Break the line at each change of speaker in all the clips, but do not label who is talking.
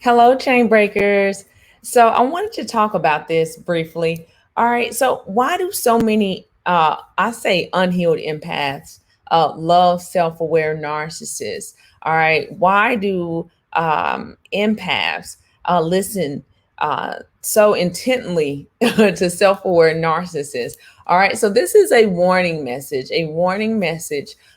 Hello, chain breakers. So I wanted to talk about this briefly. All right. So why do so many, I say unhealed empaths, love self-aware narcissists? All right. Why do empaths listen so intently to self-aware narcissists? All right. So this is a warning message.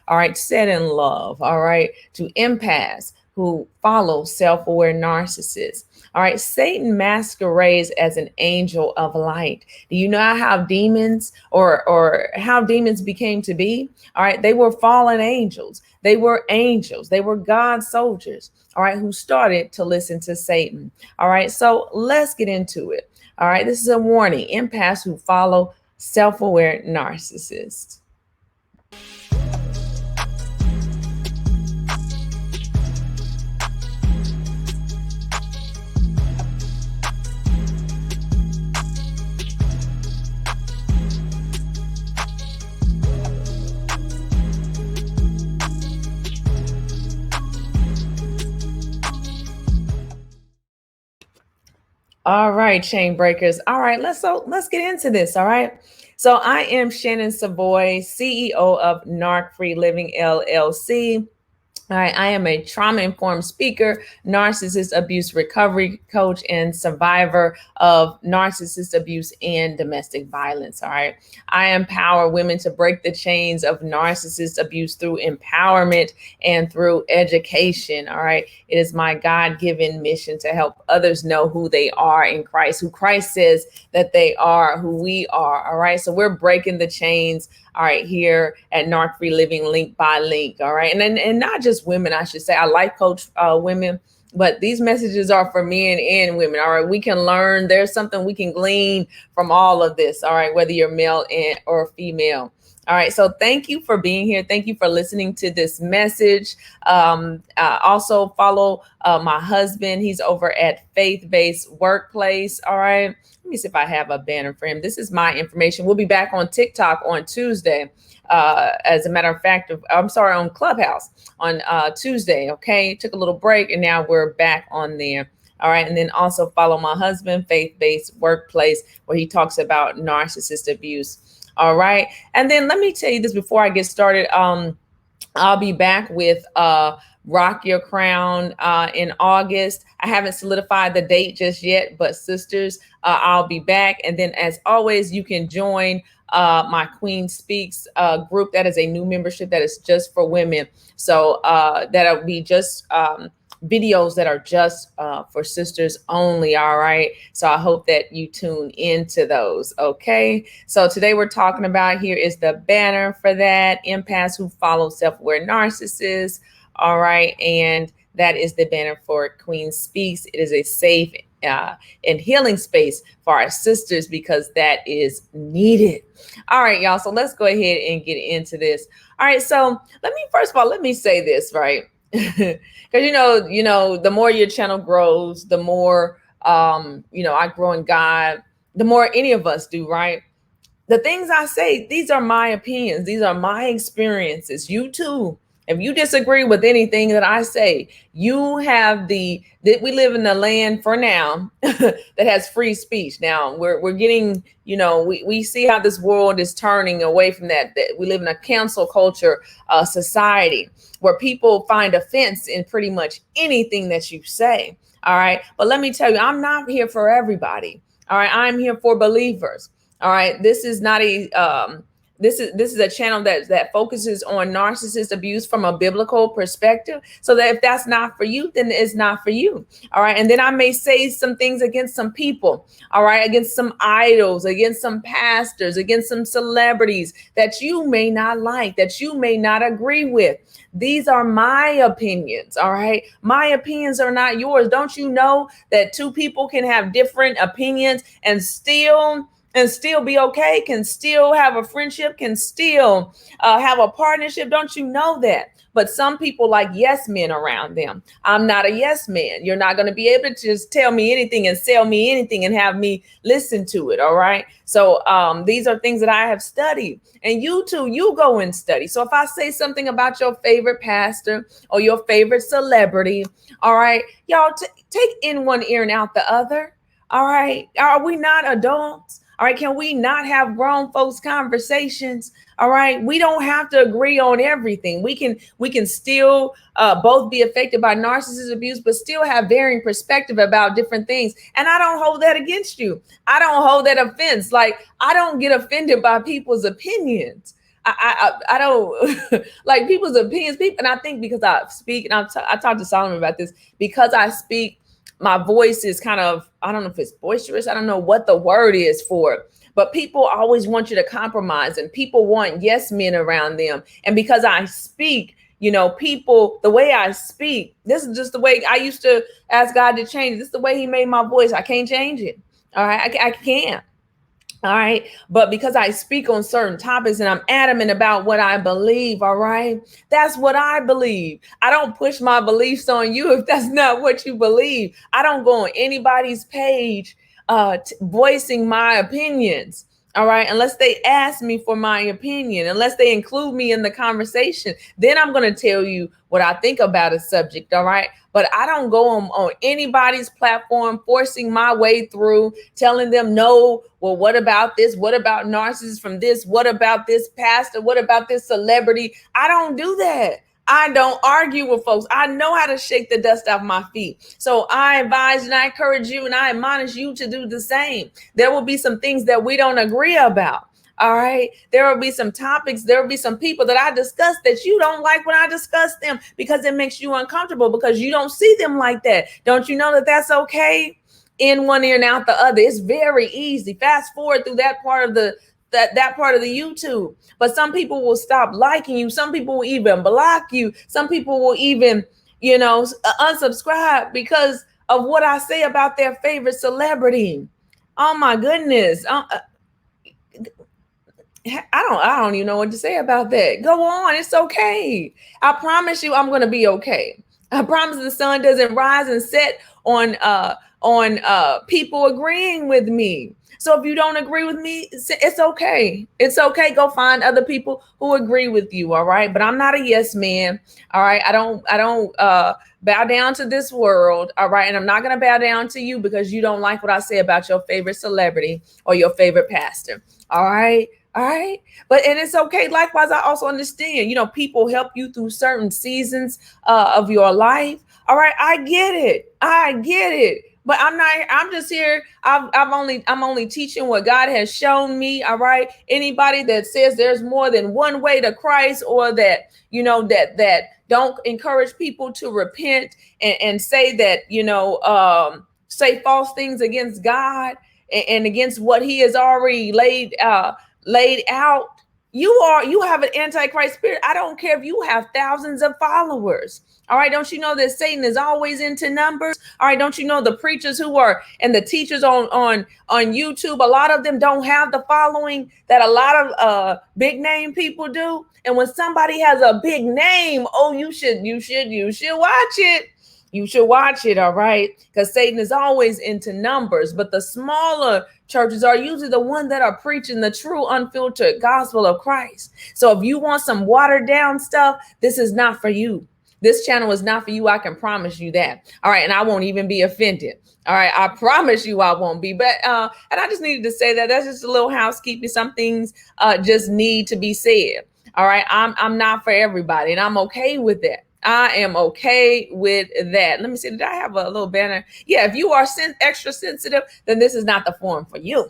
All right. Said in love. All right. To empaths who follow self-aware narcissists. All right, Satan masquerades as an angel of light. Do you know how demons or how demons became to be? All right, they were fallen angels. They were angels. They were God's soldiers. All right, who started to listen to Satan. All right, so let's get into it. All right, this is a warning. Empaths who follow self-aware narcissists. All right, chain breakers. All right, let's get into this. All right. So I am Shannon Savoy, CEO of Narc LLC. All right, I am a trauma informed speaker, narcissist abuse recovery coach, and survivor of narcissist abuse and domestic violence. All right, I empower women to break the chains of narcissist abuse through empowerment and through education. All right, it is my God given mission to help others know who they are in Christ, who Christ says that they are, who we are. All right, so we're breaking the chains. All right, here at Narc Free Living, link by link. All right, and not just women, I should say. I life coach women, but these messages are for men and women. All right, we can learn. There's something we can glean from all of this. All right, whether you're male or female. All right, so thank you for being here. Thank you for listening to this message. Also follow my husband. He's over at Faith Based Workplace. All right. Let me see if I have a banner for him. This is my information. We'll be back on TikTok on Tuesday. As a matter of fact, I'm sorry, on Clubhouse on Tuesday. Okay. Took a little break and now we're back on there. All right. And then also follow my husband, Faith Based Workplace, where he talks about narcissist abuse. All right. And then let me tell you this before I get started. I'll be back with Rock Your Crown in August. I haven't solidified the date just yet, but sisters, I'll be back. And then as always, you can join my Queen Speaks group. That is a new membership that is just for women. So that'll be just videos that are just for sisters only. All right. So I hope that you tune into those. Okay. So today we're talking about, here is the banner for that: empaths who follow self-aware narcissists. All right. And that is the banner for Queen Speaks. It is a safe and healing space for our sisters because that is needed. All right, y'all. So let's go ahead and get into this. All right. So let me say this, right? Because the more your channel grows, the more I grow in God, the more any of us do, right? The things I say, these are my opinions, these are my experiences. You too, if you disagree with anything that I say, you have that we live in the land for now that has free speech. Now we're getting, we see how this world is turning away from that we live in a cancel culture society where people find offense in pretty much anything that you say. All right. But let me tell you, I'm not here for everybody. All right. I'm here for believers. All right. This is not this is a channel that focuses on narcissist abuse from a biblical perspective. So that if that's not for you, then it's not for you. All right. And then I may say some things against some people. All right. Against some idols, against some pastors, against some celebrities that you may not like, that you may not agree with. These are my opinions. All right. My opinions are not yours. Don't you know that two people can have different opinions and still be okay, can still have a friendship, can still have a partnership? Don't you know that? But some people like yes men around them. I'm not a yes man. You're not going to be able to just tell me anything and sell me anything and have me listen to it. All right. So these are things that I have studied, and you too, you go and study. So if I say something about your favorite pastor or your favorite celebrity, all right, y'all take in one ear and out the other. All right. Are we not adults? All right. Can we not have grown folks conversations? All right. We don't have to agree on everything. We can still both be affected by narcissist abuse, but still have varying perspective about different things. And I don't hold that against you. I don't hold that offense. Like, I don't get offended by people's opinions. I don't like people's opinions. And I think because I speak, and I talked to Solomon about this, because I speak, my voice is kind of, I don't know if it's boisterous. I don't know what the word is for it, but people always want you to compromise, and people want yes men around them. And because I speak, people, the way I speak, this is just the way I used to ask God to change. This is the way he made my voice. I can't change it. All right. I can't. All right. But because I speak on certain topics and I'm adamant about what I believe. All right. That's what I believe. I don't push my beliefs on you if that's not what you believe. I don't go on anybody's page voicing my opinions. All right. Unless they ask me for my opinion, unless they include me in the conversation, then I'm going to tell you what I think about a subject. All right. But I don't go on anybody's platform forcing my way through, telling them, no, well, what about this? What about narcissists from this? What about this pastor? What about this celebrity? I don't do that. I don't argue with folks. I know how to shake the dust off my feet. So I advise and I encourage you and I admonish you to do the same. There will be some things that we don't agree about. All right. There will be some topics. There will be some people that I discuss that you don't like when I discuss them because it makes you uncomfortable because you don't see them like that. Don't you know that that's okay? In one ear and out the other. It's very easy. Fast forward through that part of the part of the YouTube. But some people will stop liking you. Some people will even block you. Some people will even, unsubscribe because of what I say about their favorite celebrity. Oh my goodness. I don't even know what to say about that. Go on. It's okay. I promise you I'm going to be okay. I promise the sun doesn't rise and set on people agreeing with me. So if you don't agree with me, it's okay. It's okay. Go find other people who agree with you. All right. But I'm not a yes man. All right. I don't bow down to this world. All right. And I'm not going to bow down to you because you don't like what I say about your favorite celebrity or your favorite pastor. All right. All right. And it's okay. Likewise, I also understand, people help you through certain seasons of your life. All right. I get it. But I'm just here. I'm only teaching what God has shown me. All right. Anybody that says there's more than one way to Christ, or that, that don't encourage people to repent and say that, say false things against God and against what he has already laid out. You have an antichrist spirit. I don't care if you have thousands of followers. All right. Don't you know that Satan is always into numbers? All right. Don't you know the preachers who are and the teachers on YouTube, a lot of them don't have the following that a lot of big name people do. And when somebody has a big name, oh, you should watch it. You should watch it. All right. Because Satan is always into numbers. But the smaller churches are usually the ones that are preaching the true unfiltered gospel of Christ. So if you want some watered down stuff, this is not for you. This channel is not for you. I can promise you that. All right. And I won't even be offended. All right. I promise you I won't be. But and I just needed to say that. That's just a little housekeeping. Some things just need to be said. All right. I'm not for everybody, and I'm okay with that. I am okay with that. Let me see. Did I have a little banner? Yeah. If you are extra sensitive, then this is not the forum for you.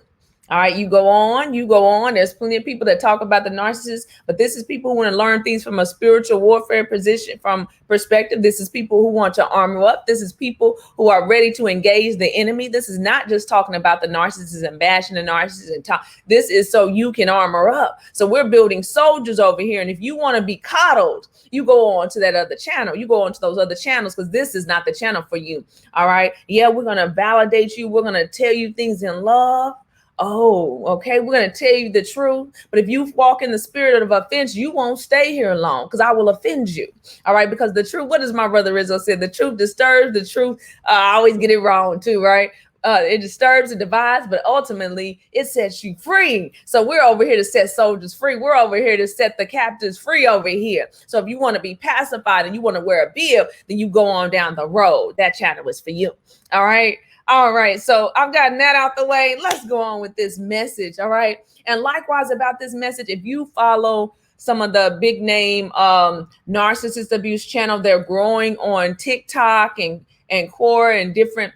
All right. You go on. There's plenty of people that talk about the narcissist, but this is people who want to learn things from a spiritual warfare perspective. This is people who want to armor up. This is people who are ready to engage the enemy. This is not just talking about the narcissist and bashing the narcissist and talk. This is so you can armor up. So we're building soldiers over here. And if you want to be coddled, you go on to that other channel. You go on to those other channels because this is not the channel for you. All right. Yeah, we're going to validate you. We're going to tell you things in love. oh, okay, we're going to tell you the truth. But if you walk in the spirit of offense, you won't stay here long because I will offend you. All right. Because the truth, what does my brother Rizzo said? The truth disturbs, the truth. I always get it wrong too, right? It disturbs, it divides, but ultimately it sets you free. So we're over here to set soldiers free. We're over here to set the captives free over here. So if you want to be pacified and you want to wear a bib, then you go on down the road. That channel is for you. All right. All right. So I've gotten that out the way. Let's go on with this message. All right. And likewise about this message, if you follow some of the big name narcissist abuse channel, they're growing on TikTok and Core and different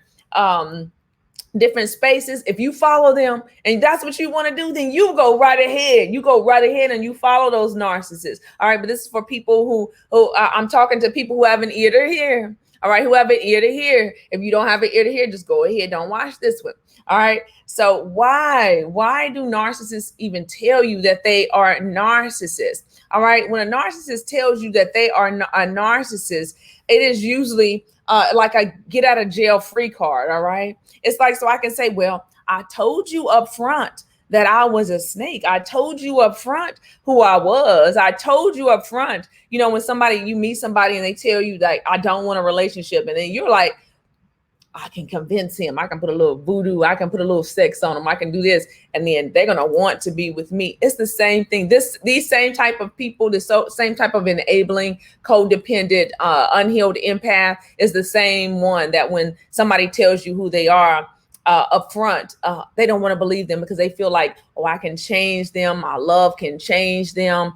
spaces. If you follow them and that's what you want to do, then you go right ahead. You go right ahead and you follow those narcissists. All right. But this is for people who I'm talking to people who have an ear to hear. All right. Who have an ear to hear. If you don't have an ear to hear, just go ahead. Don't watch this one. All right. So why do narcissists even tell you that they are narcissists? All right. When a narcissist tells you that they are a narcissist, it is usually like a get out of jail free card. All right. It's like, so I can say, well, I told you up front that I was a snake. I told you up front who I was. I told you up front, you know, when you meet somebody and they tell you like, I don't want a relationship. And then you're like, I can convince him. I can put a little voodoo. I can put a little sex on him. I can do this. And then they're going to want to be with me. It's the same thing. These same type of people, same type of enabling, codependent, unhealed empath is the same one that when somebody tells you who they are up front, they don't want to believe them because they feel like, oh, I can change them. My love can change them.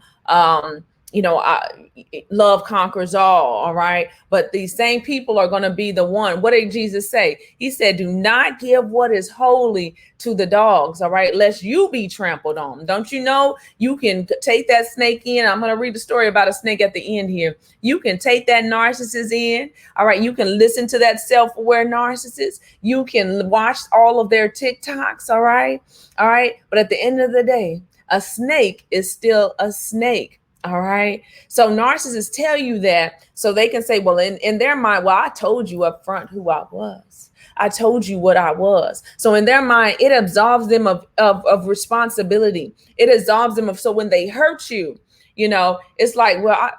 Love conquers all right. But these same people are going to be the one. What did Jesus say? He said, do not give what is holy to the dogs, all right, lest you be trampled on. Don't you know you can take that snake in? I'm going to read the story about a snake at the end here. You can take that narcissist in, all right? You can listen to that self-aware narcissist. You can watch all of their TikToks, all right? All right. But at the end of the day, a snake is still a snake. All right. So narcissists tell you that so they can say, well, in their mind, well, I told you up front who I was. I told you what I was. So in their mind, it absolves them of responsibility. It absolves them of, so when they hurt you, you know, it's like, well,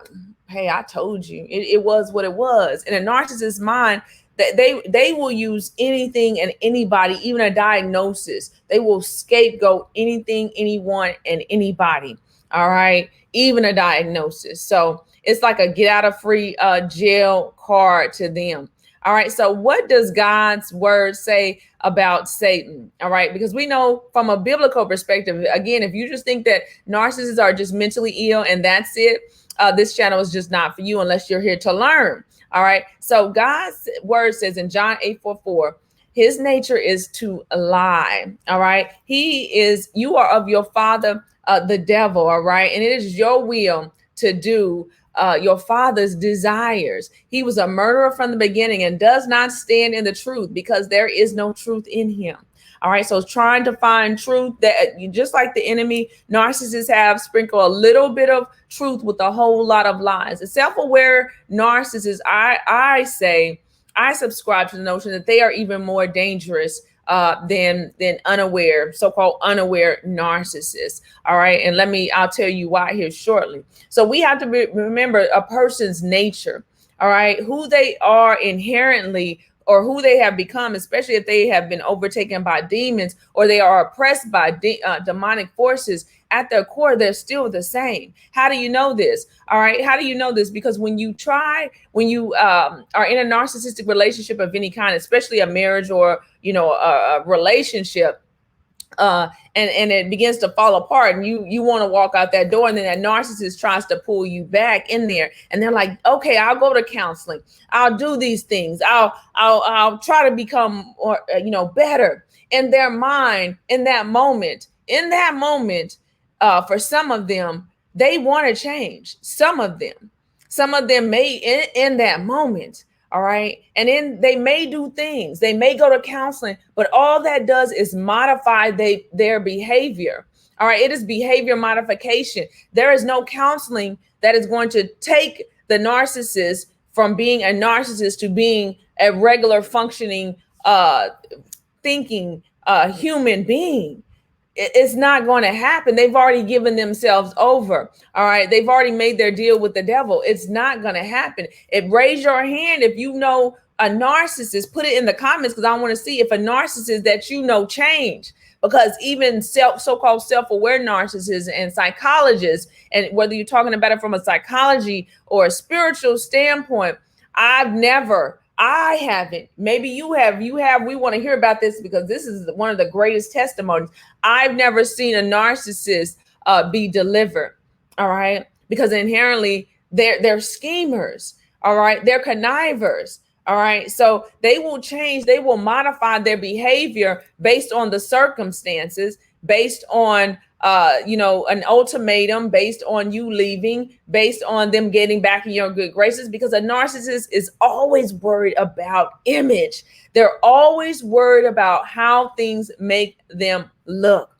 I told you it was what it was. In a narcissist's mind, that they will use anything and anybody, even a diagnosis. They will scapegoat anything, anyone, and anybody. All right. Even a diagnosis. So it's like a get out of free jail card to them. All right. So what does God's word say about Satan? All right. Because we know from a biblical perspective, again, if you just think that narcissists are just mentally ill and that's it, this channel is just not for you unless you're here to learn. All right. So God's word says in John 8:44, his nature is to lie. All right. You are of your father, the devil. All right. And it is your will to do your father's desires. He was a murderer from the beginning and does not stand in the truth because there is no truth in him. All right. So trying to find truth, that just like the enemy, narcissists have sprinkled a little bit of truth with a whole lot of lies. A self-aware narcissist, I subscribe to the notion that they are even more dangerous than unaware, so-called unaware narcissists. All right. And I'll tell you why here shortly. So we have to remember a person's nature. All right. Who they are inherently, or who they have become, especially if they have been overtaken by demons or they are oppressed by demonic forces. At their core, they're still the same. How do you know this? All right. How do you know this? Because when you are in a narcissistic relationship of any kind, especially a marriage or, a relationship, and it begins to fall apart and you want to walk out that door, and then that narcissist tries to pull you back in there, and they're like, okay, I'll go to counseling. I'll do these things. I'll try to become better. In their mind, in that moment, for some of them, they want to change. Some of them may in that moment. All right. And then they may do things. They may go to counseling, but all that does is modify their behavior. All right. It is behavior modification. There is no counseling that is going to take the narcissist from being a narcissist to being a regular functioning, thinking human being. it's not going to happen. They've already given themselves over. All right. They've already made their deal with the devil. It's not going to happen. Raise your hand if you know a narcissist. Put it in the comments, because I want to see if a narcissist that you know change. Because even so-called self-aware narcissists and psychologists, and whether you're talking about it from a psychology or a spiritual standpoint, I haven't. Maybe you have. We want to hear about this, because this is one of the greatest testimonies. I've never seen a narcissist be delivered. All right. Because inherently they're schemers. All right. They're connivers. All right. So they will change. They will modify their behavior based on the circumstances, based on an ultimatum, based on you leaving, based on them getting back in your good graces, because a narcissist is always worried about image. They're always worried about how things make them look.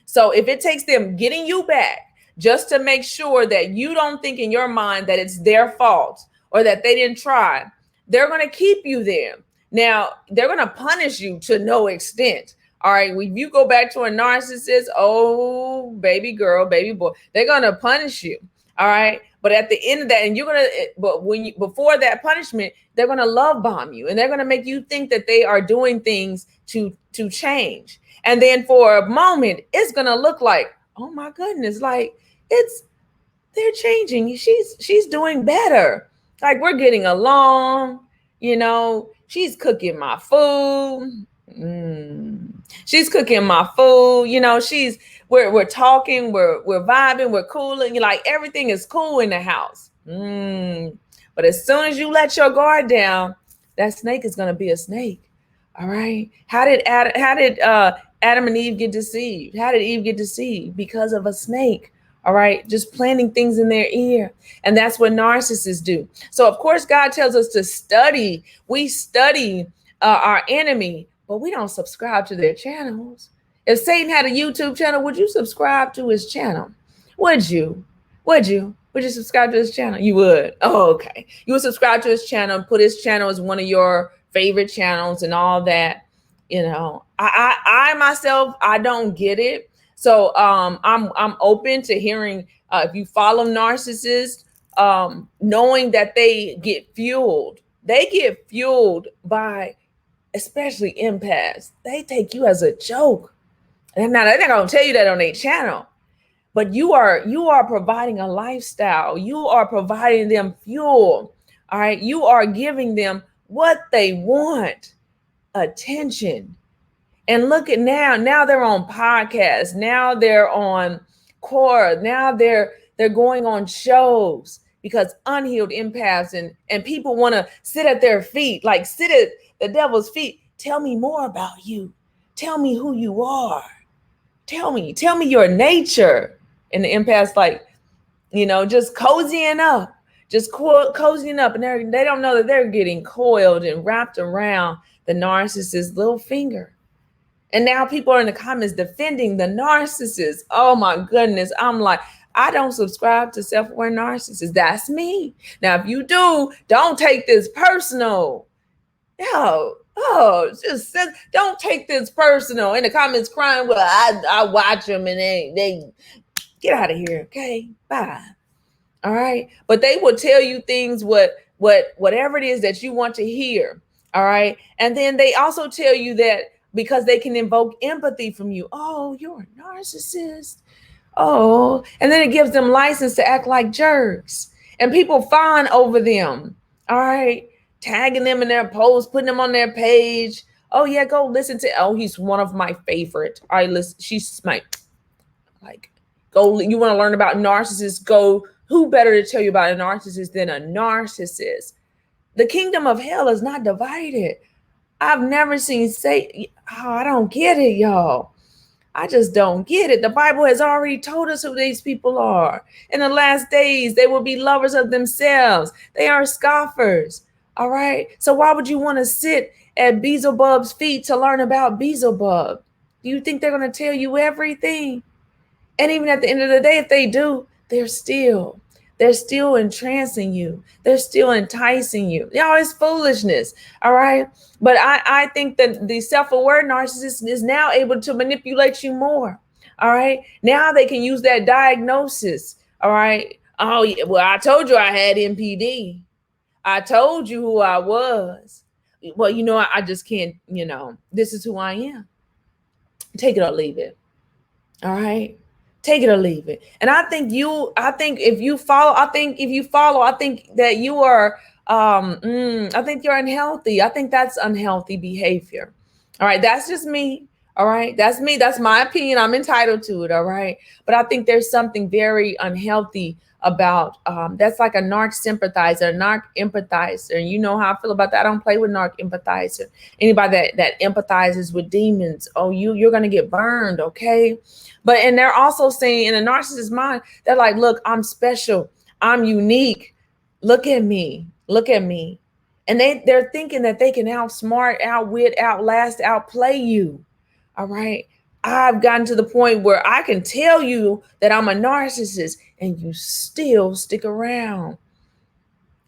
So if it takes them getting you back just to make sure that you don't think in your mind that it's their fault or that they didn't try, they're going to keep you there. Now, they're going to punish you to no extent. All right. When you go back to a narcissist, oh, baby girl, baby boy, they're going to punish you. All right. But at the end of that, and before that punishment, they're going to love bomb you, and they're going to make you think that they are doing things to change. And then for a moment, it's going to look like, oh my goodness, like they're changing. She's doing better. Like, we're getting along, she's cooking my food. She's cooking my food. We're talking, we're vibing, we're cooling. Like, everything is cool in the house. But as soon as you let your guard down, that snake is going to be a snake. All right. How did Adam and Eve get deceived? How did Eve get deceived? Because of a snake. All right, just planting things in their ear. And that's what narcissists do. So, of course, God tells us to study. We study our enemy, but we don't subscribe to their channels. If Satan had a YouTube channel, would you subscribe to his channel? Would you? Would you subscribe to his channel? You would. Oh, okay. You would subscribe to his channel, put his channel as one of your favorite channels and all that. I myself, I don't get it. So I'm open to hearing if you follow narcissists, knowing that they get fueled. They get fueled by, especially empaths. They take you as a joke. And now they're not gonna tell you that on their channel, but you are providing a lifestyle. You are providing them fuel. All right, you are giving them what they want, attention. And look at now they're on podcasts. Now they're on Quora. Now they're going on shows, because unhealed empaths and people want to sit at their feet, like sit at the devil's feet. Tell me more about you. Tell me who you are. Tell me your nature. And the empath's like, just cozying up, cozying up. And they don't know that they're getting coiled and wrapped around the narcissist's little finger. And now people are in the comments defending the narcissist. Oh my goodness. I'm like, I don't subscribe to self-aware narcissists. That's me. Now, if you do, don't take this personal. Don't take this personal. In the comments crying, well, I watch them and they get out of here. Okay, bye. All right. But they will tell you things, whatever it is that you want to hear. All right. And then they also tell you that because they can invoke empathy from you. Oh, you're a narcissist. Oh, and then it gives them license to act like jerks. And people fawn over them. All right. Tagging them in their posts, putting them on their page. Oh, yeah, go listen to, he's one of my favorite. All right, listen, she's my, go, you want to learn about narcissists, go, who better to tell you about a narcissist than a narcissist? The kingdom of hell is not divided. I've never seen I don't get it, y'all. I just don't get it. The Bible has already told us who these people are. In the last days, they will be lovers of themselves. They are scoffers. All right. So why would you want to sit at Beelzebub's feet to learn about Beelzebub? Do you think they're going to tell you everything? And even at the end of the day, if they do, they're still entrancing you. They're still enticing you. It's foolishness. All right. But I think that the self-aware narcissist is now able to manipulate you more. All right. Now they can use that diagnosis. All right. Oh, yeah. Well, I told you I had NPD. I told you who I was. Well, I just can't, this is who I am. Take it or leave it. All right. Take it or leave it. And I think if you follow, I think that you are, I think you're unhealthy. I think that's unhealthy behavior. All right. That's just me. All right. That's me. That's my opinion. I'm entitled to it. All right. But I think there's something very unhealthy about that's like a narc sympathizer, narc empathizer. And you know how I feel about that. I don't play with narc empathizer. Anybody that empathizes with demons, oh, you're gonna get burned, okay? And they're also saying in a narcissist's mind, they're like, look, I'm special, I'm unique. Look at me, look at me. And they're thinking that they can outsmart, outwit, outlast, outplay you. All right. I've gotten to the point where I can tell you that I'm a narcissist and you still stick around.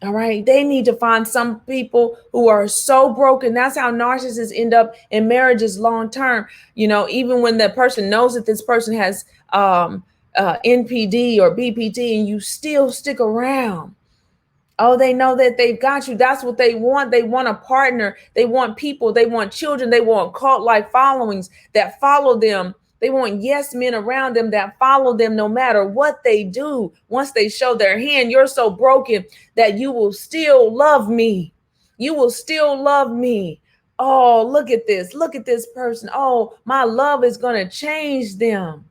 All right. They need to find some people who are so broken. That's how narcissists end up in marriages long term. Even when the person knows that this person has NPD or BPD and you still stick around. Oh, they know that they've got you. That's what they want. They want a partner. They want people. They want children. They want cult-like followings that follow them. They want yes men around them that follow them no matter what they do. Once they show their hand, you're so broken that you will still love me. You will still love me. Oh, look at this. Look at this person. Oh, my love is going to change them.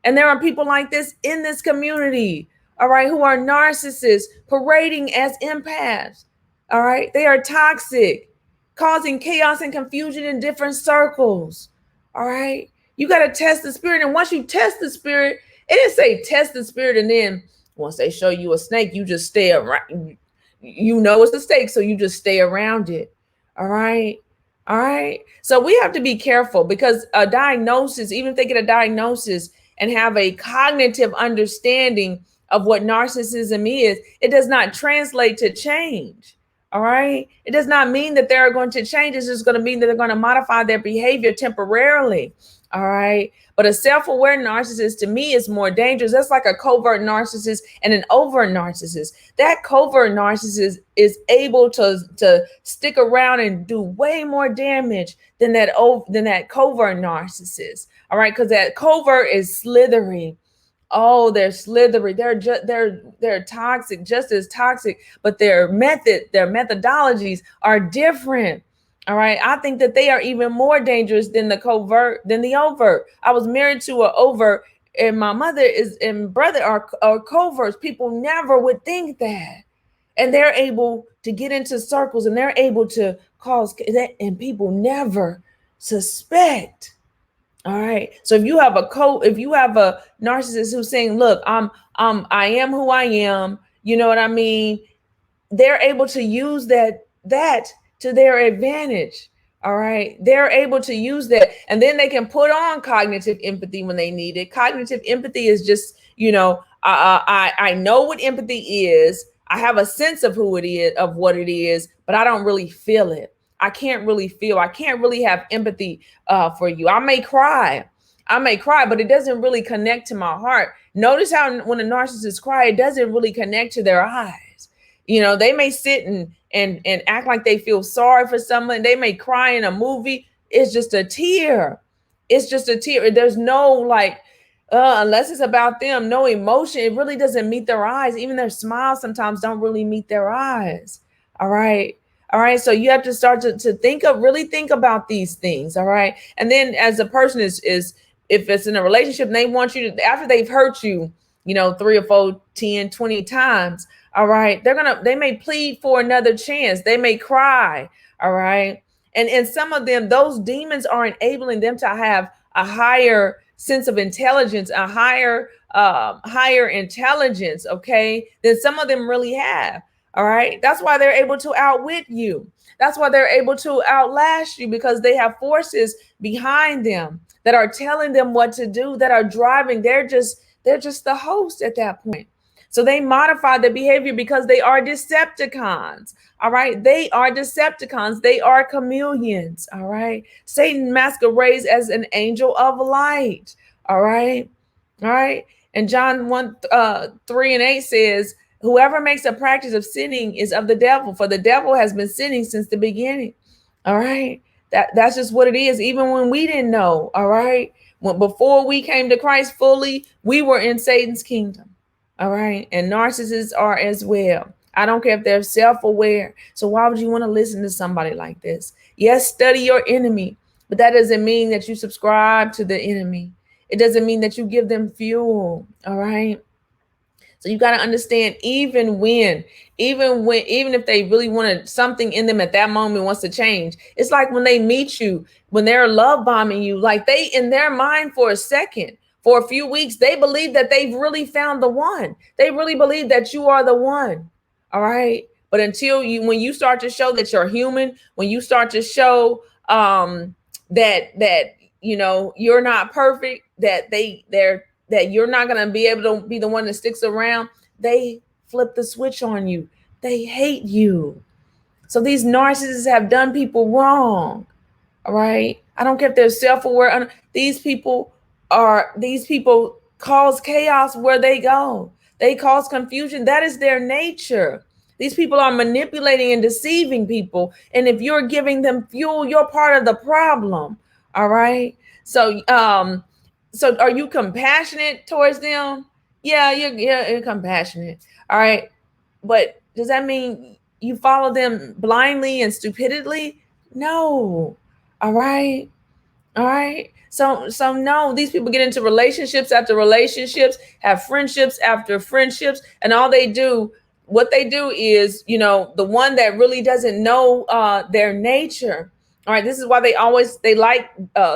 And there are people like this in this community. All right, who are narcissists parading as empaths. All right, they are toxic, causing chaos and confusion in different circles. All right, you got to test the spirit. And once you test the spirit, it didn't say test the spirit. And then once they show you a snake, you just stay around. It's a snake, so you just stay around it. All right. All right. So we have to be careful because a diagnosis, even if they get a diagnosis and have a cognitive understanding of what narcissism is, it does not translate to change. All right. It does not mean that they're going to change. It's just going to mean that they're going to modify their behavior temporarily. All right. But a self-aware narcissist to me is more dangerous. That's like a covert narcissist and an overt narcissist. That covert narcissist is able to stick around and do way more damage than that covert narcissist. All right. Because that covert is slithery. Oh, they're slithery. They're toxic, just as toxic, but their methodologies are different. All right. I think that they are even more dangerous than the overt. I was married to an overt, and my mother and brother are coverts. People never would think that. And they're able to get into circles and they're able to cause that, and people never suspect. All right. So if you have a narcissist who's saying, look, I am who I am, you know what I mean? They're able to use that to their advantage. All right. They're able to use that. And then they can put on cognitive empathy when they need it. Cognitive empathy is just, I know what empathy is. I have a sense of what it is, but I don't really feel it. I can't really have empathy for you. I may cry, but it doesn't really connect to my heart. Notice how when a narcissist cry, it doesn't really connect to their eyes. They may sit and act like they feel sorry for someone. They may cry in a movie. It's just a tear. It's just a tear. There's no unless it's about them, no emotion. It really doesn't meet their eyes. Even their smiles sometimes don't really meet their eyes. All right. All right. So you have to start to really think about these things. All right. And then as a person is if it's in a relationship and they want you to, after they've hurt you, 3 or 4, 10, 20 times. All right. They may plead for another chance. They may cry. All right. And some of them, those demons are enabling them to have a higher sense of intelligence, a higher intelligence. Okay. Than some of them really have. All right. That's why they're able to outwit you. That's why they're able to outlast you, because they have forces behind them that are telling them what to do, that are driving. They're just the host at that point. So they modify the behavior because they are Decepticons. All right. They are Decepticons. They are chameleons. All right. Satan masquerades as an angel of light. All right. All right. And John 1, 3 and 8 says, whoever makes a practice of sinning is of the devil, for the devil has been sinning since the beginning. All right. That's just what it is. Even when we didn't know. All right. Before we came to Christ fully, we were in Satan's kingdom. All right. And narcissists are as well. I don't care if they're self-aware. So why would you want to listen to somebody like this? Yes, study your enemy, but that doesn't mean that you subscribe to the enemy. It doesn't mean that you give them fuel. All right. So you got to understand, even if they really wanted something in them at that moment wants to change, it's like when they meet you, when they're love bombing you, like they, in their mind for a second, for a few weeks, they believe that they've really found the one. They really believe that you are the one. All right. But when you start to show that you're human, when you start to show that you're not perfect, that you're not going to be able to be the one that sticks around, they flip the switch on you. They hate you. So these narcissists have done people wrong. All right. I don't care if they're self-aware. These people cause chaos where they go. They cause confusion. That is their nature. These people are manipulating and deceiving people. And if you're giving them fuel, you're part of the problem. All right. So are you compassionate towards them? Yeah, you're compassionate. All right. But does that mean you follow them blindly and stupidly? No. All right. All right. So no, these people get into relationships after relationships, have friendships after friendships, and what they do is, the one that really doesn't know their nature. All right. This is why they like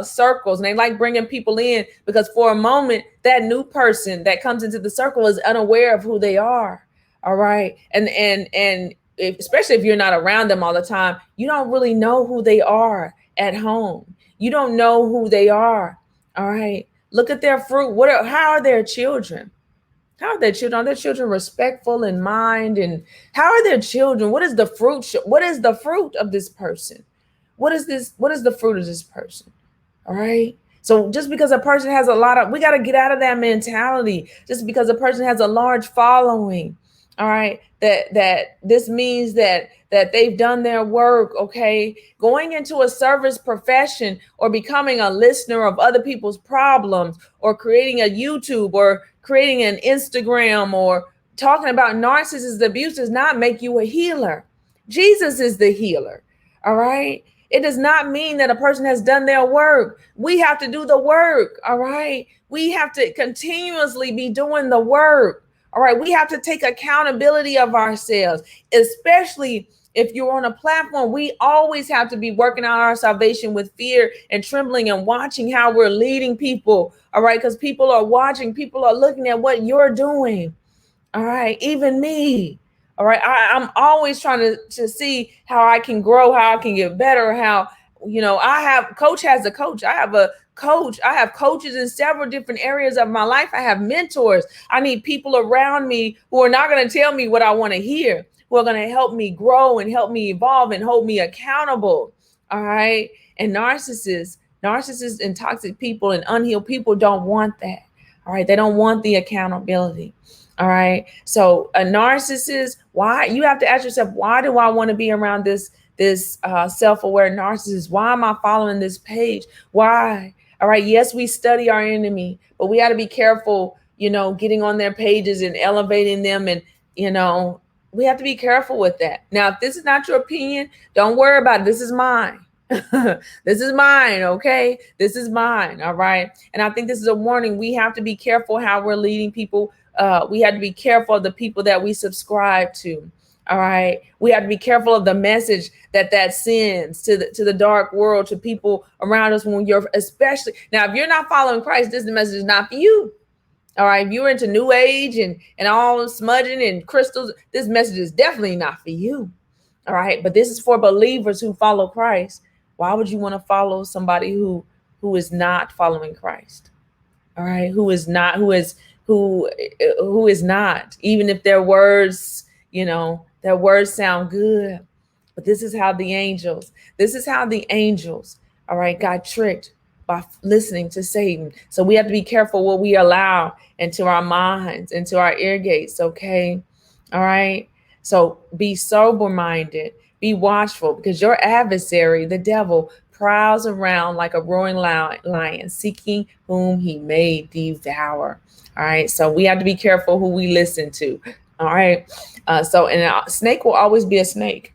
circles, and they like bringing people in, because for a moment, that new person that comes into the circle is unaware of who they are. All right. And especially if you're not around them all the time, you don't really know who they are at home. You don't know who they are. All right. Look at their fruit. How are their children? How are their children? Are their children respectful in mind? And how are their children? What is the fruit? What is the fruit of this person? What is the fruit of this person? All right. So just because a person has we got to get out of that mentality. Just because a person has a large following, all right, that this means that they've done their work. Okay. Going into a service profession, or becoming a listener of other people's problems, or creating a YouTube, or creating an Instagram, or talking about narcissist abuse does not make you a healer. Jesus is the healer. All right. It does not mean that a person has done their work. We have to do the work. All right. We have to continuously be doing the work. All right. We have to take accountability of ourselves, especially if you're on a platform. We always have to be working out our salvation with fear and trembling, and watching how we're leading people. All right. Because people are watching, people are looking at what you're doing. All right. Even me. All right. I'm always trying to see how I can grow, how I can get better, how, coach has a coach. I have a coach. I have coaches in several different areas of my life. I have mentors. I need people around me who are not going to tell me what I want to hear, who are going to help me grow and help me evolve and hold me accountable. All right. And narcissists and toxic people and unhealed people don't want that. All right. They don't want the accountability. All right. So a narcissist, why? You have to ask yourself, why do I want to be around this self-aware narcissist? Why am I following this page? Why? All right. Yes, we study our enemy, but we got to be careful, getting on their pages and elevating them. And, we have to be careful with that. Now, if this is not your opinion, don't worry about it. This is mine. This is mine. Okay. This is mine. All right. And I think this is a warning. We have to be careful how we're leading people. We have to be careful of the people that we subscribe to. All right. We have to be careful of the message that sends to the dark world, to people around us. When especially now, if you're not following Christ, this message is not for you. All right. If you're into New Age and all smudging and crystals, this message is definitely not for you. All right. But this is for believers who follow Christ. Why would you want to follow somebody who is not following Christ? All right. Who is not, even if their words, their words sound good. But this is how the angels, all right, got tricked. by listening to Satan. So we have to be careful what we allow into our minds, into our ear gates, okay? All right? So be sober-minded, be watchful, because your adversary, the devil, prowls around like a roaring lion, seeking whom he may devour. All right? So we have to be careful who we listen to. All right? And a snake will always be a snake.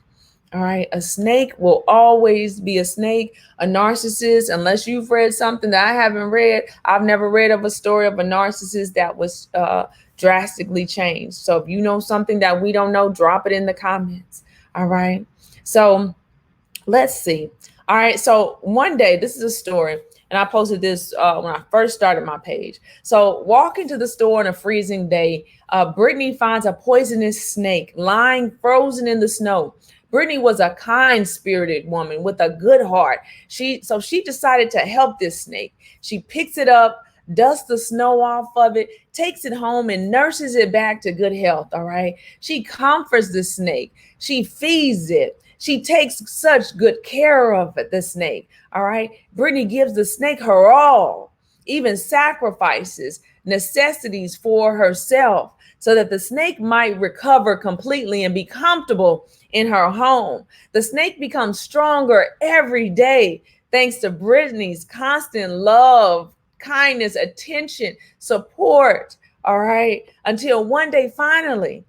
All right. A snake will always be a snake. A narcissist, unless you've read something that I haven't read, I've never read of a story of a narcissist that was drastically changed. So if you know something that we don't know, drop it in the comments. All right. So let's see. All right. So one day, this is a story, and I posted this when I first started my page. So walking to the store on a freezing day, Brittany finds a poisonous snake lying frozen in the snow. Brittany was a kind-spirited woman with a good heart. She decided to help this snake. She picks it up, dusts the snow off of it, takes it home, and nurses it back to good health. All right. She comforts the snake. She feeds it. She takes such good care of it, the snake. All right. Brittany gives the snake her all, even sacrifices necessities for herself, so that the snake might recover completely and be comfortable in her home. The snake becomes stronger every day thanks to Brittany's constant love, kindness, attention, support. All right. Until one day, finally,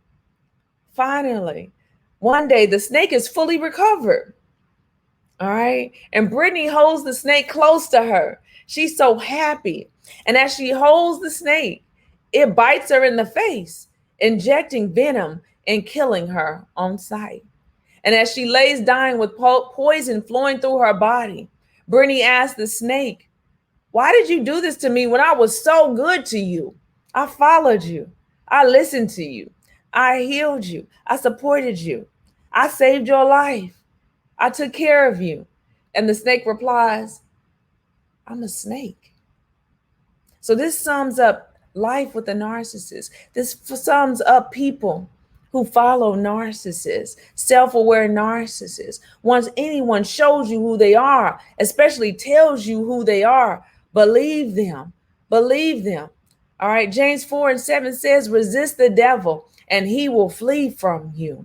one day the snake is fully recovered. All right. And Brittany holds the snake close to her. She's so happy. And as she holds the snake, it bites her in the face, injecting venom and killing her on sight. And as she lays dying with poison flowing through her body, Brittany asked the snake, "Why did you do this to me when I was so good to you? I followed you. I listened to you. I healed you. I supported you. I saved your life. I took care of you." And the snake replies, "I'm a snake." So this sums up life with a narcissist. This sums up people who follow narcissists, self-aware narcissists. Once anyone shows you who they are, especially tells you who they are, believe them. Believe them. All right. James 4:7 says, "Resist the devil and he will flee from you."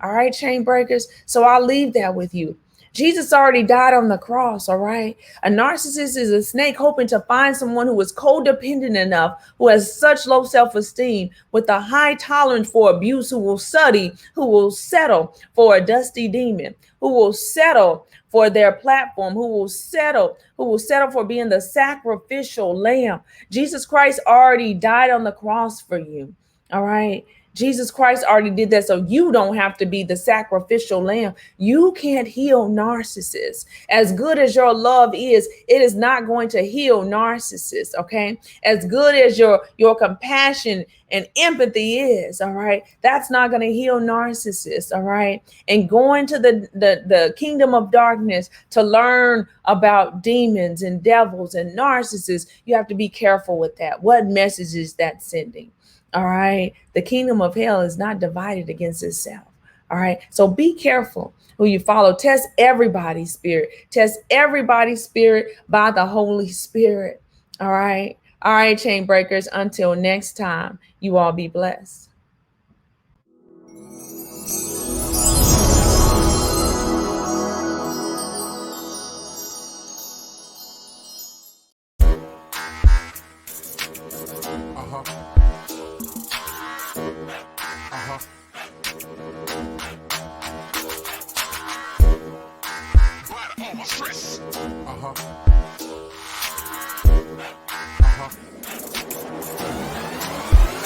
All right, chain breakers. So I'll leave that with you. Jesus already died on the cross, all right? A narcissist is a snake hoping to find someone who is codependent enough, who has such low self-esteem, with a high tolerance for abuse, who will settle for a dusty demon, who will settle for their platform, who will settle for being the sacrificial lamb. Jesus Christ already died on the cross for you, all right? Jesus Christ already did that, so you don't have to be the sacrificial lamb. You can't heal narcissists. As good as your love is, it is not going to heal narcissists, okay? As good as your compassion and empathy is, all right? That's not going to heal narcissists, all right? And going to the kingdom of darkness to learn about demons and devils and narcissists, you have to be careful with that. What message is that sending? All right. The kingdom of hell is not divided against itself. All right. So be careful who you follow. Test everybody's spirit. Test everybody's spirit by the Holy Spirit. All right. All right, chain breakers. Until next time, you all be blessed.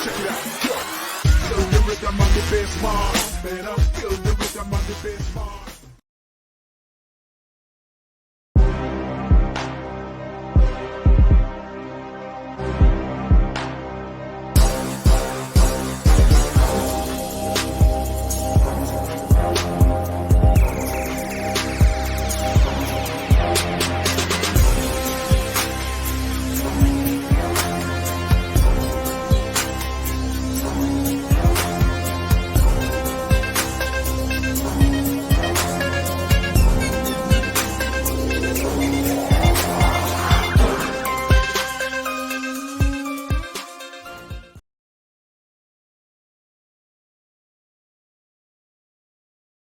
Check it out, yo. Kill the rhythm on the bass, man. Kill the rhythm on the bass,